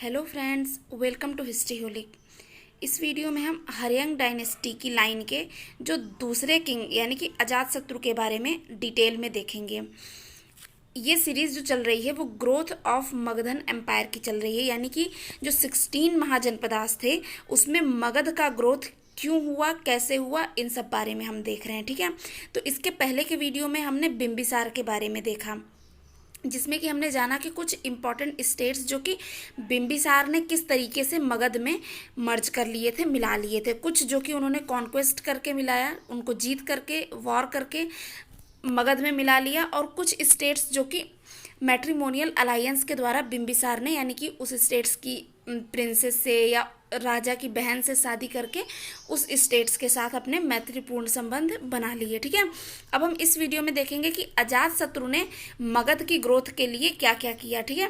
Hello friends, welcome to history holic. इस video में हम हर्यंग डायनेस्टी की लाइन के जो दूसरे किंग यानी कि अजातशत्रु के बारे में डिटेल में देखेंगे। ये सीरीज़ जो चल रही है वो ग्रोथ ऑफ मगधन एम्पायर की चल रही है, यानी कि जो 16 महाजनपदास थे उसमें मगध का ग्रोथ क्यों हुआ, कैसे हुआ, इन सब बारे में हम देख रहे हैं। ठीक है, तो इसके पहले के वीडियो में हमने बिम्बिसार के बारे में देखा, जिसमें कि हमने जाना कि कुछ इम्पॉर्टेंट स्टेट्स जो कि बिम्बिसार ने किस तरीके से मगध में मर्ज कर लिए थे, मिला लिए थे। कुछ जो कि उन्होंने कॉन्क्वेस्ट करके मिलाया, उनको जीत करके, वॉर करके मगध में मिला लिया, और कुछ स्टेट्स जो कि मैट्रिमोनियल अलायंस के द्वारा बिम्बिसार ने यानी कि उस स्टेट्स की प्रिंसेस से या राजा की बहन से शादी करके उस स्टेट्स के साथ अपने मैत्रीपूर्ण संबंध बना लिए। ठीक है, अब हम इस वीडियो में देखेंगे कि अजातशत्रु ने मगध की ग्रोथ के लिए क्या क्या किया। ठीक है,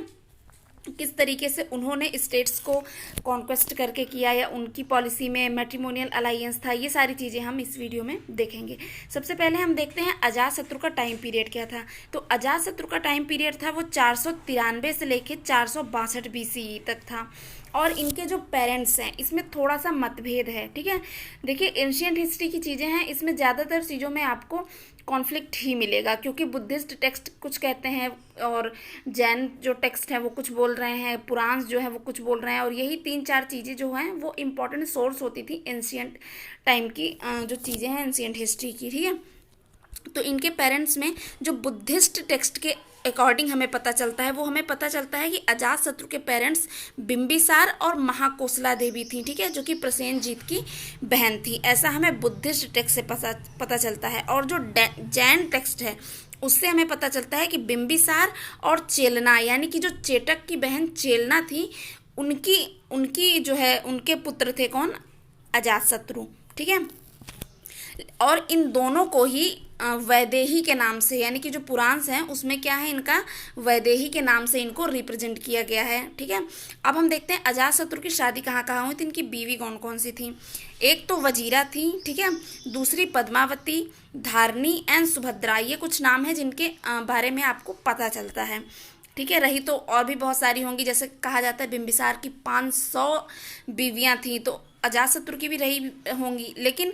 किस तरीके से उन्होंने स्टेट्स को कॉन्क्वेस्ट करके किया या उनकी पॉलिसी में मैट्रिमोनियल अलायंस था, ये सारी चीज़ें हम इस वीडियो में देखेंगे। सबसे पहले हम देखते हैं अजातशत्रु का टाइम पीरियड क्या था। तो अजातशत्रु का टाइम पीरियड था वो 493 से लेकर 462 BCE तक था, और इनके जो पेरेंट्स हैं इसमें थोड़ा सा मतभेद है। ठीक है, देखिए एंशियंट हिस्ट्री की चीज़ें हैं, इसमें ज़्यादातर चीज़ों में आपको कॉन्फ्लिक्ट ही मिलेगा, क्योंकि बुद्धिस्ट टेक्स्ट कुछ कहते हैं और जैन जो टेक्स्ट हैं वो कुछ बोल रहे हैं, पुराण जो है वो कुछ बोल रहे हैं, और यही 3-4 चीज़ें जो हैं वो इम्पॉर्टेंट सोर्स होती थी एंशियंट टाइम की, जो चीज़ें हैं एंशियंट हिस्ट्री की। ठीक है, तो इनके पेरेंट्स में जो बुद्धिस्ट टेक्स्ट के अकॉर्डिंग हमें पता चलता है, वो हमें पता चलता है कि अजातशत्रु के पेरेंट्स बिम्बिसार और महाकोसला देवी थी। ठीक है, जो कि प्रसेनजीत की बहन थी, ऐसा हमें बुद्धिस्ट टेक्स्ट से पता चलता है। और जो जैन टेक्स्ट है उससे हमें पता चलता है कि बिम्बिसार और चेलना यानी कि जो चेटक की बहन चेलना थी, उनकी उनकी जो है उनके पुत्र थे कौन, अजातशत्रु। ठीक है, और इन दोनों को ही वैदेही के नाम से, यानी कि जो पुराण हैं उसमें क्या है, इनका वैदेही के नाम से इनको रिप्रेजेंट किया गया है। ठीक है, अब हम देखते हैं अजातशत्रु की शादी कहाँ कहाँ हुई थी, इनकी बीवी कौन कौन सी थी। एक तो वजीरा थी, ठीक है, दूसरी पद्मावती, धारणी एंड सुभद्रा, ये कुछ नाम है जिनके बारे में आपको पता चलता है। ठीक है, रही तो और भी बहुत सारी होंगी, जैसे कहा जाता है बिम्बिसार की 500 बीवियाँ थी, तो अजातशत्रु की भी रही होंगी, लेकिन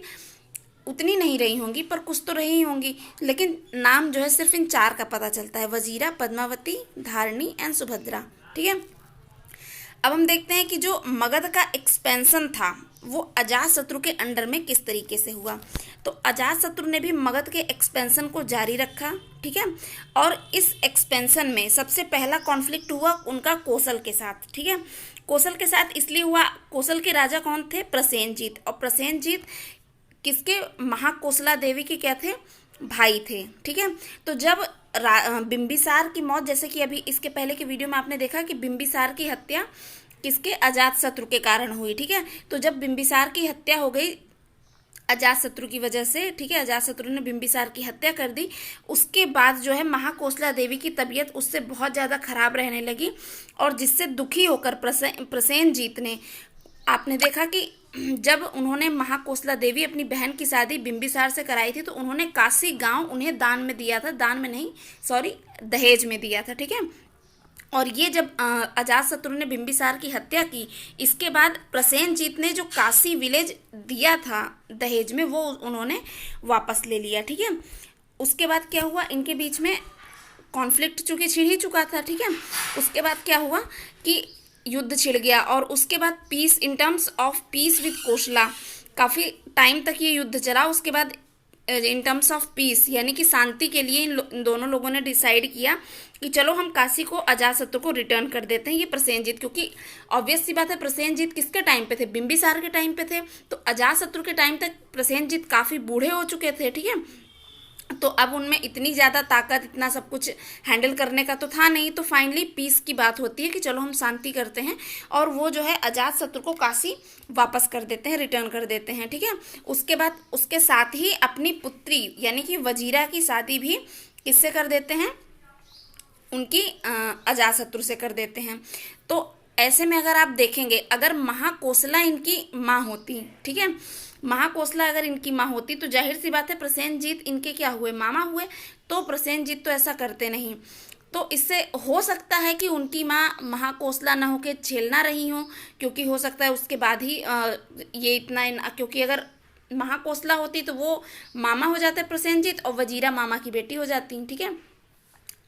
उतनी नहीं रही होंगी, पर कुछ तो रही होंगी। लेकिन नाम जो है सिर्फ इन 4 का पता चलता है, वजीरा, पद्मावती, धारणी एंड सुभद्रा। ठीक है, अब हम देखते हैं कि जो मगध का एक्सपेंशन था वो अजातशत्रु के अंडर में किस तरीके से हुआ। तो अजातशत्रु ने भी मगध के एक्सपेंशन को जारी रखा। ठीक है, और इस एक्सपेंशन में सबसे पहला कॉन्फ्लिक्ट हुआ उनका कौशल के साथ। ठीक है, कौशल के साथ इसलिए हुआ, कौशल के राजा कौन थे, प्रसेनजीत, और प्रसेनजीत किसके, महाकोसला देवी के क्या थे, भाई थे। ठीक है, तो जब बिम्बिसार की मौत, जैसे कि अभी इसके पहले के वीडियो में आपने देखा कि बिम्बिसार की हत्या किसके, अजातशत्रु के कारण हुई। ठीक है, तो जब बिम्बिसार की हत्या हो गई अजातशत्रु की वजह से, ठीक है, अजातशत्रु ने बिम्बिसार की हत्या कर दी, उसके बाद जो है महाकोसला देवी की तबीयत उससे बहुत ज़्यादा खराब रहने लगी, और जिससे दुखी होकर प्रसेनजीत ने, आपने देखा कि जब उन्होंने महाकोसला देवी अपनी बहन की शादी बिम्बिसार से कराई थी तो उन्होंने काशी गांव उन्हें दान में दिया था, दान में नहीं सॉरी दहेज में दिया था। ठीक है, और ये जब अजातशत्रु ने बिम्बिसार की हत्या की, इसके बाद प्रसेनजीत ने जो काशी विलेज दिया था दहेज में वो उन्होंने वापस ले लिया। ठीक है, उसके बाद क्या हुआ, इनके बीच में कॉन्फ्लिक्ट चूँकि छिड़ ही चुका था। ठीक है, उसके बाद क्या हुआ कि युद्ध छिड़ गया, और उसके बाद peace, in terms of peace with Kosala, काफ़ी टाइम तक ये युद्ध चला। उसके बाद इन टर्म्स ऑफ पीस यानी कि शांति के लिए इन दोनों लोगों ने डिसाइड किया कि चलो हम काशी को अजातशत्रु को रिटर्न कर देते हैं। ये प्रसेनजीत, क्योंकि ऑब्वियस सी बात है प्रसेनजीत किसके टाइम पे थे, बिम्बिसार के टाइम पे थे, तो अजातशत्रु के टाइम तक प्रसेनजीत काफ़ी बूढ़े हो चुके थे। ठीक है, तो अब उनमें इतनी ज़्यादा ताकत, इतना सब कुछ हैंडल करने का तो था नहीं, तो फाइनली पीस की बात होती है कि चलो हम शांति करते हैं, और वो जो है अजातशत्रु को काशी वापस कर देते हैं, रिटर्न कर देते हैं। ठीक है, उसके बाद उसके साथ ही अपनी पुत्री यानी कि वजीरा की शादी भी किससे कर देते हैं, उनकी अजातशत्रु से कर देते हैं। तो ऐसे में अगर आप देखेंगे, अगर महाकोसला इनकी माँ होती, ठीक है, महाकोसला अगर इनकी माँ होती तो जाहिर सी बात है प्रसेनजीत इनके क्या हुए, मामा हुए, तो प्रसेनजीत तो ऐसा करते नहीं। तो इससे हो सकता है कि उनकी माँ महाकोसला ना होके झेलना रही हो, क्योंकि हो सकता है उसके बाद ही ये इतना, क्योंकि अगर महाकोसला होती तो वो मामा हो जाते प्रसेनजीत और वजीरा मामा की बेटी हो जाती, ठीक है।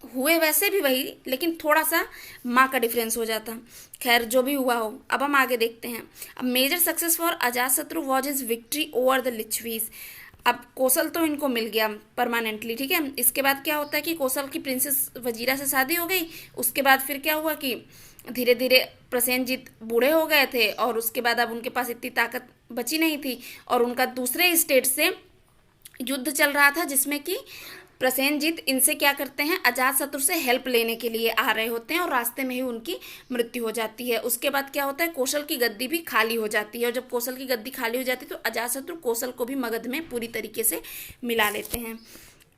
हुए वैसे भी वही, लेकिन थोड़ा सा माँ का डिफरेंस हो जाता। खैर जो भी हुआ हो, अब हम आगे देखते हैं। अब major success for Ajatashatru was his victory over the Licchavis. अब कौशल तो इनको मिल गया परमानेंटली, ठीक है। इसके बाद क्या होता है कि कौशल की प्रिंसेस वजीरा से शादी हो गई। उसके बाद फिर क्या हुआ कि धीरे धीरे प्रसेनजीत बूढ़े हो गए थे और उसके बाद अब उनके पास इतनी ताकत बची नहीं थी और उनका दूसरे स्टेट से युद्ध चल रहा था, जिसमें कि प्रसेनजीत इनसे क्या करते हैं, अजातशत्रु से हेल्प लेने के लिए आ रहे होते हैं और रास्ते में ही उनकी मृत्यु हो जाती है। उसके बाद क्या होता है, कौशल की गद्दी भी खाली हो जाती है और जब कौशल की गद्दी खाली हो जाती है तो अजातशत्रु कौशल को भी मगध में पूरी तरीके से मिला लेते हैं।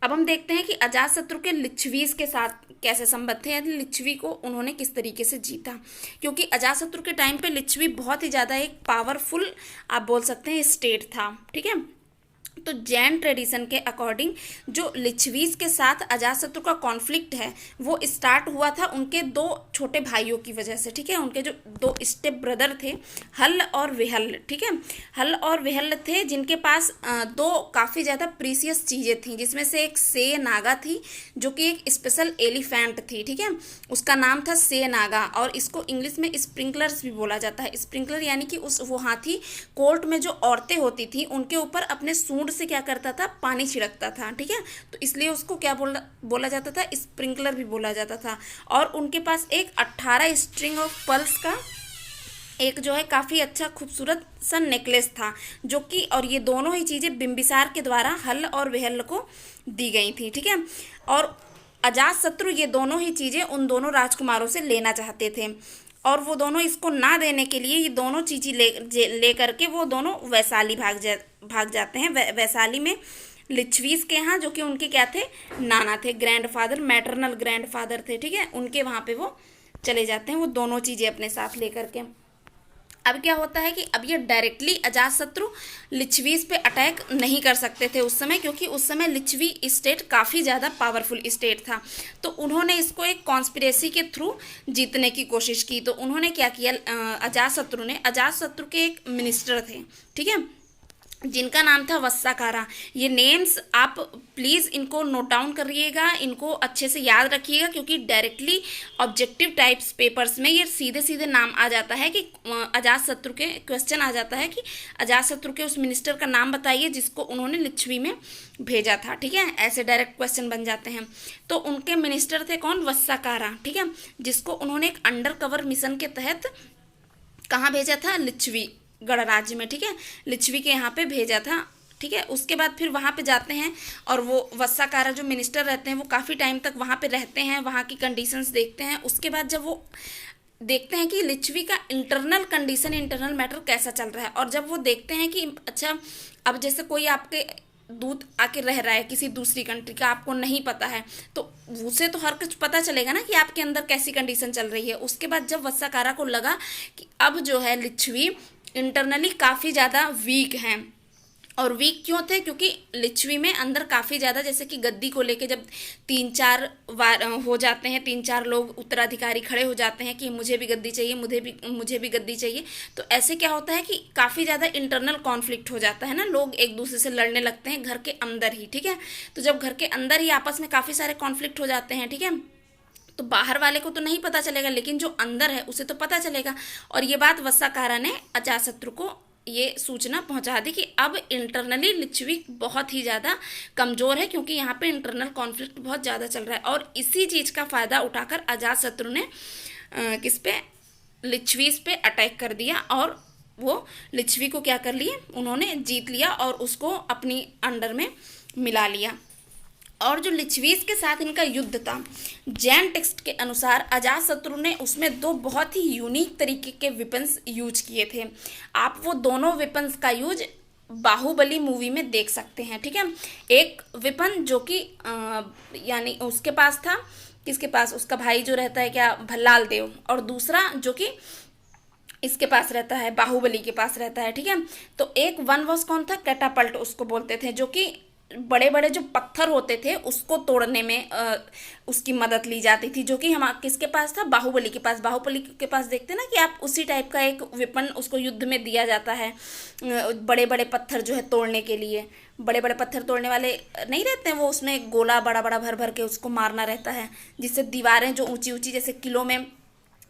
अब हम देखते हैं कि अजातशत्रु के लिच्छवीज के साथ कैसे संबंध थे, यानी लिच्छवी को उन्होंने किस तरीके से जीता। क्योंकि अजातशत्रु के टाइम पे लिच्छवी बहुत ही ज़्यादा एक पावरफुल आप बोल सकते हैं स्टेट था, ठीक है। तो जैन ट्रेडिशन के अकॉर्डिंग जो लिच्छवीज के साथ अजातशत्रु का कॉन्फ्लिक्ट है वो स्टार्ट हुआ था उनके दो छोटे भाइयों की वजह से, ठीक है। उनके जो दो स्टेप ब्रदर थे, हल और विहल, ठीक है। हल और विहल थे जिनके पास दो काफ़ी ज़्यादा प्रीसियस चीज़ें थी, जिसमें से एक से नागा थी जो कि एक स्पेशल एलिफेंट थी, ठीक है। उसका नाम था से नागा और इसको इंग्लिश में स्प्रिंकलर्स भी बोला जाता है। स्प्रिंकलर यानी कि वो हाथी कोर्ट में जो औरतें होती थी उनके ऊपर अपने सूंड से क्या करता था, पानी छिड़कता था, ठीक है। तो इसलिए उसको क्या बोला जाता था, स्प्रिंकलर भी बोला जाता था। और उनके पास एक 18 स्ट्रिंग ऑफ पर्ल्स का एक जो है काफ़ी अच्छा खूबसूरत सा नेकलेस था, जो कि और ये दोनों ही चीज़ें बिंबिसार के द्वारा हल और वेहल को दी गई थी, ठीक है। और अजातशत्रु ये दोनों ही चीज़ें उन दोनों राजकुमारों से लेना चाहते थे और वो दोनों इसको ना देने के लिए ये दोनों चीज़ें ले करके वो दोनों वैशाली भाग जाते हैं। वैशाली में लिच्छवीज के यहाँ, जो कि उनके क्या थे, नाना थे, ग्रैंडफादर, मैटरनल ग्रैंडफादर थे, ठीक है। उनके वहाँ पे वो चले जाते हैं वो दोनों चीज़ें अपने साथ लेकर के। अब क्या होता है कि अब ये डायरेक्टली अजातशत्रु लिच्छवीज पे अटैक नहीं कर सकते थे उस समय, क्योंकि उस समय लिच्छवी स्टेट काफ़ी ज़्यादा पावरफुल स्टेट था। तो उन्होंने इसको एक कॉन्स्पिरेसी के थ्रू जीतने की कोशिश की। तो उन्होंने क्या किया, अजातशत्रु के एक मिनिस्टर थे, ठीक है, जिनका नाम था वस्साकारा। ये नेम्स आप प्लीज़ इनको नोट डाउन करिएगा, इनको अच्छे से याद रखिएगा, क्योंकि डायरेक्टली ऑब्जेक्टिव टाइप्स पेपर्स में ये सीधे सीधे नाम आ जाता है कि अजातशत्रु के क्वेश्चन आ जाता है कि अजातशत्रु के उस मिनिस्टर का नाम बताइए जिसको उन्होंने लिच्छवी में भेजा था, ठीक है। ऐसे डायरेक्ट क्वेश्चन बन जाते हैं। तो उनके मिनिस्टर थे कौन, वस्साकारा, ठीक है, जिसको उन्होंने एक अंडर कवर मिशन के तहत कहाँ भेजा था, लिच्छवी गणराज्य में, ठीक है, लिच्छवी के यहाँ पे भेजा था, ठीक है। उसके बाद फिर वहाँ पे जाते हैं और वो वस्साकारा जो मिनिस्टर रहते हैं वो काफ़ी टाइम तक वहाँ पे रहते हैं, वहाँ की कंडीशंस देखते हैं। उसके बाद जब वो देखते हैं कि लिच्छवी का इंटरनल कंडीशन, इंटरनल मैटर कैसा चल रहा है, और जब वो देखते हैं कि अच्छा अब जैसे कोई आपके दूत आके रह रहा है किसी दूसरी कंट्री का, आपको नहीं पता है, तो उसे तो हर कुछ पता चलेगा ना कि आपके अंदर कैसी कंडीशन चल रही है। उसके बाद जब वस्साकारा को लगा कि अब जो है लिच्छवी इंटरनली काफ़ी ज़्यादा वीक हैं, और वीक क्यों थे, क्योंकि लिच्छवी में अंदर काफ़ी ज़्यादा, जैसे कि गद्दी को लेके जब 3-4 बार हो जाते हैं, 3-4 लोग उत्तराधिकारी खड़े हो जाते हैं कि मुझे भी गद्दी चाहिए, मुझे भी गद्दी चाहिए, तो ऐसे क्या होता है कि काफ़ी ज़्यादा इंटरनल कॉन्फ्लिक्ट हो जाता है ना, लोग एक दूसरे से लड़ने लगते हैं घर के अंदर ही, ठीक है। तो जब घर के अंदर ही आपस में काफ़ी सारे कॉन्फ्लिक्ट हो जाते हैं, ठीक है, तो बाहर वाले को तो नहीं पता चलेगा, लेकिन जो अंदर है उसे तो पता चलेगा। और ये बात वस्साकारा ने अजातशत्रु को ये सूचना पहुंचा दी कि अब इंटरनली लिच्छवी बहुत ही ज़्यादा कमज़ोर है, क्योंकि यहाँ पे इंटरनल कॉन्फ्लिक्ट बहुत ज़्यादा चल रहा है। और इसी चीज़ का फ़ायदा उठाकर अजातशत्रु ने किस पे, लिच्छवीज पे अटैक कर दिया और वो लिच्छवी को क्या कर लिए, उन्होंने जीत लिया और उसको अपनी अंडर में मिला लिया। और जो लिच्छवीज के साथ इनका युद्ध था, जैन टेक्स्ट के अनुसार अजातशत्रु ने उसमें दो बहुत ही यूनिक तरीके के वेपन्स यूज किए थे। आप वो दोनों वेपन्स का यूज बाहुबली मूवी में देख सकते हैं, ठीक है। एक वेपन जो कि यानी उसके पास था, किसके पास, उसका भाई जो रहता है क्या, भल्लाल देव, और दूसरा जो कि इसके पास रहता है, बाहुबली के पास रहता है, ठीक है। तो एक वन वॉस कौन था, कैटापल्ट उसको बोलते थे, जो कि बड़े बड़े जो पत्थर होते थे उसको तोड़ने में उसकी मदद ली जाती थी, जो कि हम किसके पास था, बाहुबली के पास। बाहुबली के पास देखते ना कि आप उसी टाइप का एक वेपन उसको युद्ध में दिया जाता है, बड़े बड़े पत्थर जो है तोड़ने के लिए। बड़े बड़े पत्थर तोड़ने वाले नहीं रहते हैं वो, उसमें गोला बड़ा बड़ा भर भर के उसको मारना रहता है, जिससे दीवारें जो ऊंची ऊंची, जैसे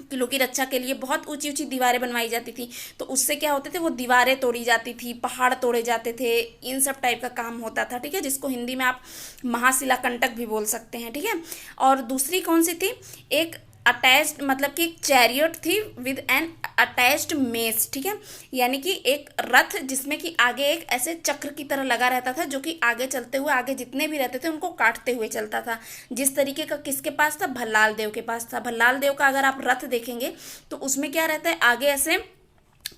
किलों की रक्षा के लिए बहुत ऊंची ऊंची दीवारें बनवाई जाती थी, तो उससे क्या होते थे, वो दीवारें तोड़ी जाती थी, पहाड़ तोड़े जाते थे, इन सब टाइप का काम होता था, ठीक है, जिसको हिंदी में आप महाशिला कंटक भी बोल सकते हैं, ठीक है। और दूसरी कौन सी थी, एक अटैच्ड, मतलब कि एक चैरियट थी विद एन अटैच्ड मेस, ठीक है, यानी कि एक रथ जिसमें कि आगे एक ऐसे चक्र की तरह लगा रहता था, जो कि आगे चलते हुए आगे जितने भी रहते थे उनको काटते हुए चलता था। जिस तरीके का किसके पास था, भल्लाल देव के पास था। भल्लाल देव का अगर आप रथ देखेंगे तो उसमें क्या रहता है, आगे ऐसे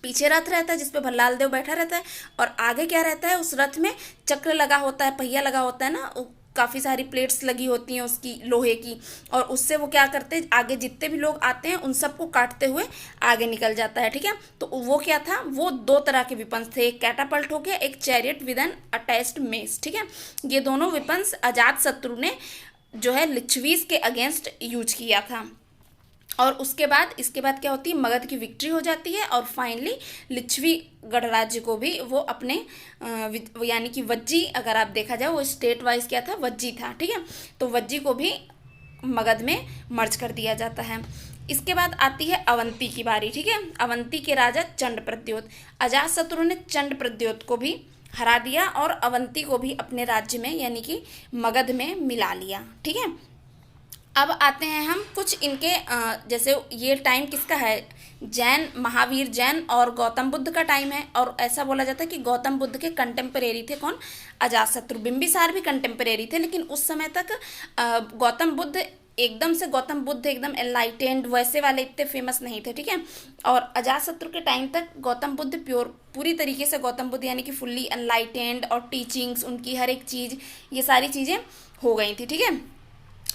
पीछे रथ रहता है जिसपे भल्लाल देव बैठा रहता है, और आगे क्या रहता है, उस रथ में चक्र लगा होता है, पहिया लगा होता है ना, काफ़ी सारी प्लेट्स लगी होती हैं उसकी लोहे की, और उससे वो क्या करते हैं, आगे जितने भी लोग आते हैं उन सबको काटते हुए आगे निकल जाता है, ठीक है। तो वो क्या था, वो दो तरह के विपन्स थे, एक कैटापल्ट हो गया, एक chariot with N attached mess, ठीक है। ये दोनों विपन्स अजात शत्रु ने जो है लिच्छवीज के अगेंस्ट यूज किया था। और इसके बाद क्या होती है, मगध की विक्ट्री हो जाती है, और फाइनली लिच्छवी गणराज्य को भी वो अपने यानी कि वज्जी, अगर आप देखा जाए वो स्टेट वाइज क्या था, वज्जी था, ठीक है, तो वज्जी को भी मगध में मर्ज कर दिया जाता है। इसके बाद आती है अवंती की बारी, ठीक है। अवंती के राजा चंड प्रद्योत, अजातशत्रु ने चंड प्रद्योत को भी हरा दिया और अवंती को भी अपने राज्य में यानी कि मगध में मिला लिया, ठीक है। अब आते हैं हम कुछ इनके जैसे ये टाइम किसका है, जैन, महावीर जैन और गौतम बुद्ध का टाइम है, और ऐसा बोला जाता है कि गौतम बुद्ध के कंटेम्परेरी थे कौन, अजातशत्रु। बिंबिसार भी कंटेम्परेरी थे, लेकिन उस समय तक गौतम बुद्ध एकदम एनलाइटेंड वैसे वाले इतने फेमस नहीं थे, ठीक है। और अजातशत्रु के टाइम तक गौतम बुद्ध पूरी तरीके से गौतम बुद्ध यानी कि फुल्ली एनलाइटेंड, और टीचिंग्स उनकी हर एक चीज़, ये सारी चीज़ें हो गई थी, ठीक है।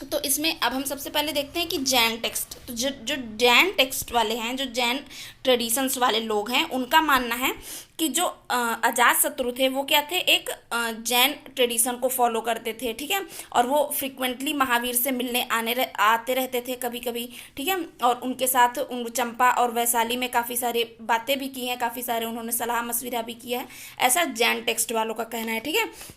तो इसमें अब हम सबसे पहले देखते हैं कि जैन टेक्स्ट, तो जो जैन टेक्स्ट वाले हैं, जो जैन ट्रेडिशंस वाले लोग हैं, उनका मानना है कि जो अजातशत्रु थे वो क्या थे, एक जैन ट्रेडिशन को फॉलो करते थे, ठीक है, और वो फ्रिक्वेंटली महावीर से मिलने आते रहते थे कभी कभी, ठीक है, और उनके साथ उन चंपा और वैशाली में काफ़ी सारी बातें भी की हैं, काफ़ी सारे उन्होंने सलाह मशविरा भी किया है, ऐसा जैन टेक्स्ट वालों का कहना है, ठीक है।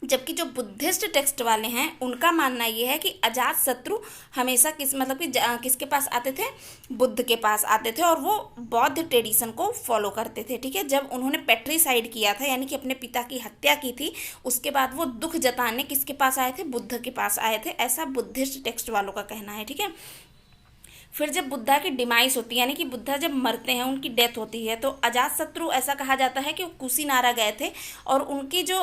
जबकि जो बुद्धिस्ट टेक्स्ट वाले हैं उनका मानना ये है कि अजातशत्रु हमेशा किसके पास आते थे, बुद्ध के पास आते थे, और वो बौद्ध ट्रेडिशन को फॉलो करते थे, ठीक है। जब उन्होंने पेट्रीसाइड किया था यानी कि अपने पिता की हत्या की थी, उसके बाद वो दुख जताने किसके पास आए थे, बुद्ध के पास आए थे, ऐसा बुद्धिस्ट टेक्स्ट वालों का कहना है, ठीक है। फिर जब बुद्धा की डिमाइस होती है यानी कि बुद्धा जब मरते हैं, उनकी डेथ होती है, तो अजातशत्रु ऐसा कहा जाता है कि वो कुशीनारा गए थे, और उनकी जो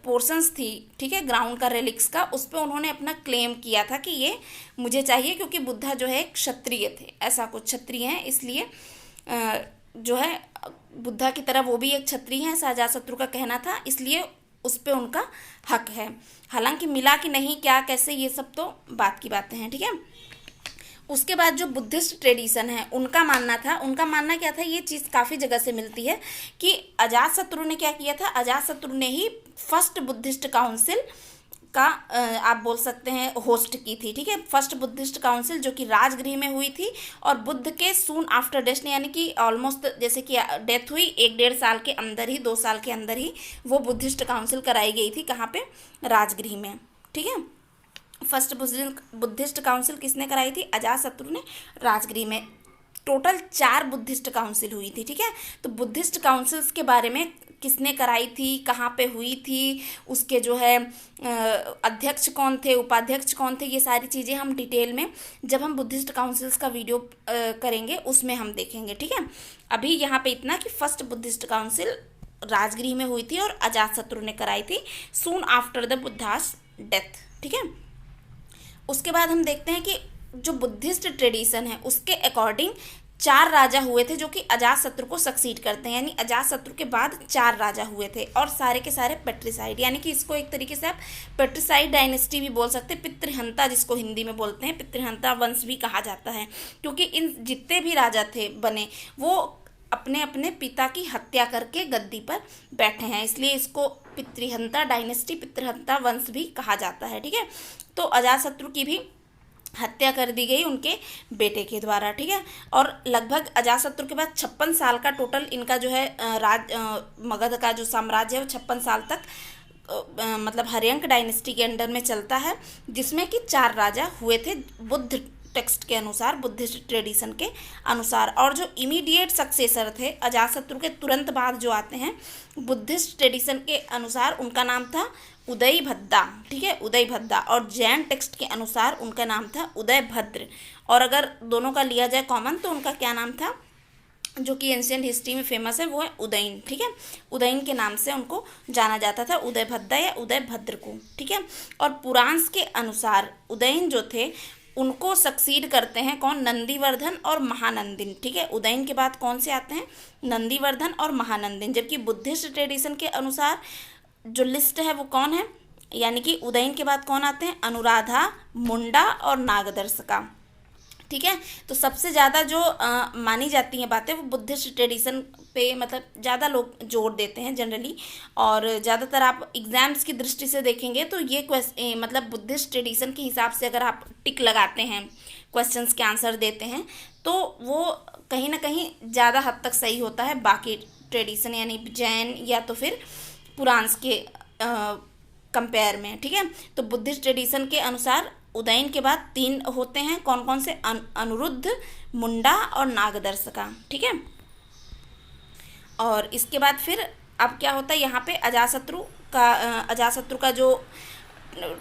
पोर्शंस थी, ठीक है, ग्राउंड का रेलिक्स का, उस पर उन्होंने अपना क्लेम किया था कि ये मुझे चाहिए, क्योंकि बुद्धा जो है एक क्षत्रिय थे, ऐसा कुछ क्षत्रिय हैं, इसलिए जो है बुद्धा की तरह वो भी एक क्षत्रिय हैं, ऐसा अजातशत्रु का कहना था, इसलिए उस पर उनका हक है। हालांकि मिला कि नहीं, क्या कैसे, ये सब तो बात की बातें हैं, ठीक है। उसके बाद जो बुद्धिस्ट ट्रेडिशन है उनका मानना क्या था, ये चीज़ काफ़ी जगह से मिलती है कि अजातशत्रु ने क्या किया था, अजातशत्रु ने ही फर्स्ट बुद्धिस्ट काउंसिल का आप बोल सकते हैं होस्ट की थी, ठीक है। फर्स्ट बुद्धिस्ट काउंसिल जो कि राजगृह में हुई थी, और बुद्ध के सून आफ्टर डेथ यानी कि ऑलमोस्ट जैसे कि डेथ हुई 1-1.5 साल के अंदर ही, 2 साल के अंदर ही वो बुद्धिस्ट काउंसिल कराई गई थी, कहाँ पे, राजगृह में, ठीक है। फर्स्ट बुद्धिस्ट काउंसिल किसने कराई थी, अजातशत्रु ने, राजगृह में। टोटल 4 बुद्धिस्ट काउंसिल हुई थी, ठीक है। तो बुद्धिस्ट काउंसिल्स के बारे में किसने कराई थी, कहाँ पे हुई थी, उसके जो है अध्यक्ष कौन थे, उपाध्यक्ष कौन थे, ये सारी चीज़ें हम डिटेल में जब हम बुद्धिस्ट काउंसिल्स का वीडियो करेंगे उसमें हम देखेंगे, ठीक है। अभी यहाँ पे इतना कि फर्स्ट बुद्धिस्ट काउंसिल राजगृह में हुई थी और अजातशत्रु ने कराई थी soon after the Buddhas death, ठीक है। उसके बाद हम देखते हैं कि जो बुद्धिस्ट ट्रेडिशन है उसके अकॉर्डिंग 4 राजा हुए थे जो कि अजातशत्रु को सक्सीड करते हैं, यानी अजातशत्रु के बाद 4 राजा हुए थे, और सारे के सारे पेट्रीसाइड, यानी कि इसको एक तरीके से आप पेट्रीसाइड डायनेस्टी भी बोल सकते हैं, पितृहंता जिसको हिंदी में बोलते हैं, पितृहंता वंश भी कहा जाता है, क्योंकि इन जितने भी राजा थे बने वो अपने अपने पिता की हत्या करके गद्दी पर बैठे हैं, इसलिए इसको पितृहंता डायनेस्टी, पितृहंता वंश भी कहा जाता है। ठीक है, तो अजातशत्रु की भी हत्या कर दी गई उनके बेटे के द्वारा। ठीक है, और लगभग अजातशत्रु के बाद 56 साल का टोटल इनका जो है मगध का जो साम्राज्य है वो 56 साल तक मतलब हर्यंक डायनेस्टी के अंडर में चलता है, जिसमें कि 4 राजा हुए थे बुद्ध टेक्स्ट के अनुसार, बुद्धिस्ट ट्रेडिशन के अनुसार। और जो इमीडिएट सक्सेसर थे अजातशत्रु के तुरंत बाद जो आते हैं बुद्धिस्ट ट्रेडिशन के अनुसार, उनका नाम था उदयभद्दा। ठीक है, उदयभद्दा। और जैन टेक्स्ट के अनुसार उनका नाम था उदयभद्र। और अगर दोनों का लिया जाए कॉमन तो उनका क्या नाम था, जो कि एंशिएंट हिस्ट्री में फेमस है, वो है उदयन। ठीक है, उदयन के नाम से उनको जाना जाता था, उदयभद्दा या उदयभद्र को। ठीक है, और पुराण के अनुसार उदयन जो थे उनको सक्सीड करते हैं कौन, नंदीवर्धन और महानंदिन। ठीक है, उदयन के बाद कौन से आते हैं, नंदीवर्धन और महानंदिन। जबकि बुद्धिस्ट ट्रेडिशन के अनुसार जो लिस्ट है वो कौन है, यानी कि उदयन के बाद कौन आते हैं, अनुराधा, मुंडा और नागदर्शका। ठीक है, तो सबसे ज़्यादा जो मानी जाती हैं बातें वो बुद्धिस्ट ट्रेडिशन पे मतलब ज़्यादा लोग जोर देते हैं जनरली। और ज़्यादातर आप एग्ज़ाम्स की दृष्टि से देखेंगे तो ये मतलब बुद्धिस्ट ट्रेडिशन के हिसाब से अगर आप टिक लगाते हैं, क्वेश्चंस के आंसर देते हैं, तो वो कहीं ना कहीं ज़्यादा हद तक सही होता है बाकी ट्रेडिशन यानी जैन या तो फिर पुराण के कंपेयर में। ठीक है, तो बुद्धिस्ट ट्रेडिशन के अनुसार उदयन के बाद 3 होते हैं, कौन कौन से, अनुरुद्ध, मुंडा और नागदर्शका। ठीक है, और इसके बाद फिर अब क्या होता है यहाँ पे अजातशत्रु का जो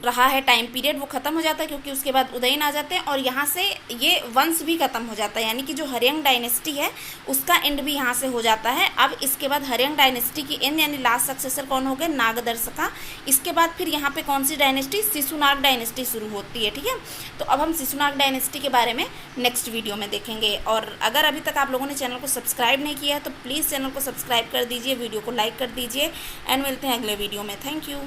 रहा है टाइम पीरियड वो ख़त्म हो जाता है, क्योंकि उसके बाद उदयन आ जाते हैं और यहाँ से ये वंश भी ख़त्म हो जाता है, यानी कि जो हर्यंक डायनेस्टी है उसका एंड भी यहाँ से हो जाता है। अब इसके बाद हर्यंक डायनेस्टी की एंड यानी लास्ट सक्सेसर कौन हो गए, नागदर्शका। इसके बाद फिर यहाँ पे कौन सी डायनेस्टी, शिशुनाग डायनेस्टी शुरू होती है। ठीक है, तो अब हम शिशुनाग डायनेस्टी के बारे में नेक्स्ट वीडियो में देखेंगे। और अगर अभी तक आप लोगों ने चैनल को सब्सक्राइब नहीं किया है तो प्लीज़ चैनल को सब्सक्राइब कर दीजिए, वीडियो को लाइक कर दीजिए, एंड मिलते हैं अगले वीडियो में। Thank you.